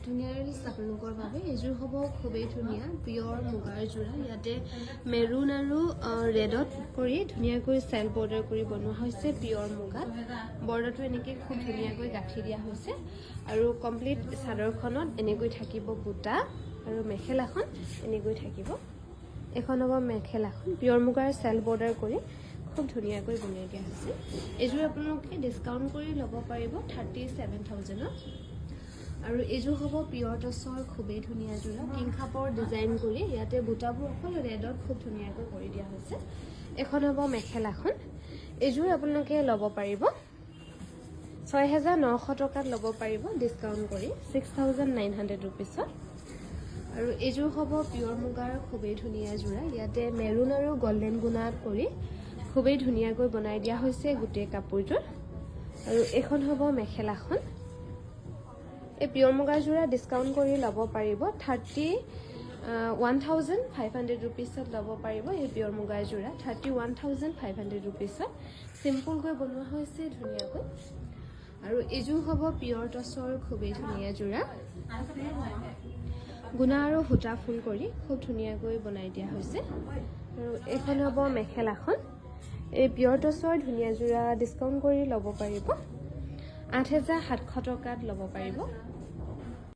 ধুনীয়া ৰিলছ আপোনালোকৰ বাবে এযোৰ হ'ব খুবেই ধুনীয়া পিয়ৰ মুগাৰ যোৰা ইয়াতে মেৰুন আৰু ৰেডত কৰি ধুনীয়াকৈ চেল বৰ্ডাৰ কৰি বনোৱা হৈছে পিয়ৰ মুগাত বৰ্ডাৰটো এনেকৈ খুব ধুনীয়াকৈ গাঁঠি দিয়া হৈছে আৰু কমপ্লিট চাদৰখনত এনেকৈ থাকিব বুটা আৰু মেখেলাখন এনেকৈ থাকিব এখন হ'ব মেখেলাখন পিয়ৰ মুগাৰ চেল বৰ্ডাৰ কৰি খুব ধুনীয়াকৈ বনাই দিয়া হৈছে এযোৰ আপোনালোকে ডিছকাউণ্ট কৰি ল'ব পাৰিব 37,000ত আৰু এযোৰ হ'ব পিয়ৰ টছৰ খুবেই ধুনীয়া যোৰা কিং খাপৰ ডিজাইন কৰি ইয়াতে বুটাবোৰ অকল ৰেডত খুব ধুনীয়াকৈ কৰি দিয়া হৈছে এখন হ'ব মেখেলাখন এযোৰ আপোনালোকে ল'ব পাৰিব 6,900 টকাত ল'ব পাৰিব ডিছকাউণ্ট কৰি 6,900 ৰুপিছত আৰু এযোৰ হ'ব পিয়ৰ মুগাৰ খুবেই ধুনীয়া যোৰা ইয়াতে মেৰুন আৰু গল্ডেন গুণাত কৰি খুবেই ধুনীয়াকৈ বনাই দিয়া হৈছে গোটেই কাপোৰটোৰ আৰু এখন হ'ব মেখেলাখন এই পিয়ৰ মুগাৰ যোৰা ডিছকাউণ্ট কৰি ল'ব পাৰিব 31,500 ৰুপিছত ল'ব পাৰিব এই পিয়ৰ মুগাৰ যোৰা 31,500 ৰুপিছত চিম্পুলকৈ বনোৱা হৈছে ধুনীয়াকৈ আৰু এযোৰ হ'ব পিয়ৰ টছৰ খুবেই ধুনীয়া যোৰা গুণা আৰু সূতা ফুল কৰি খুব ধুনীয়াকৈ বনাই দিয়া হৈছে আৰু এখন হ'ব মেখেলাখন এই পিয়ৰ টছৰ ধুনীয়া যোৰা ডিছকাউণ্ট কৰি ল'ব পাৰিব 8,700 টকাত ল'ব পাৰিব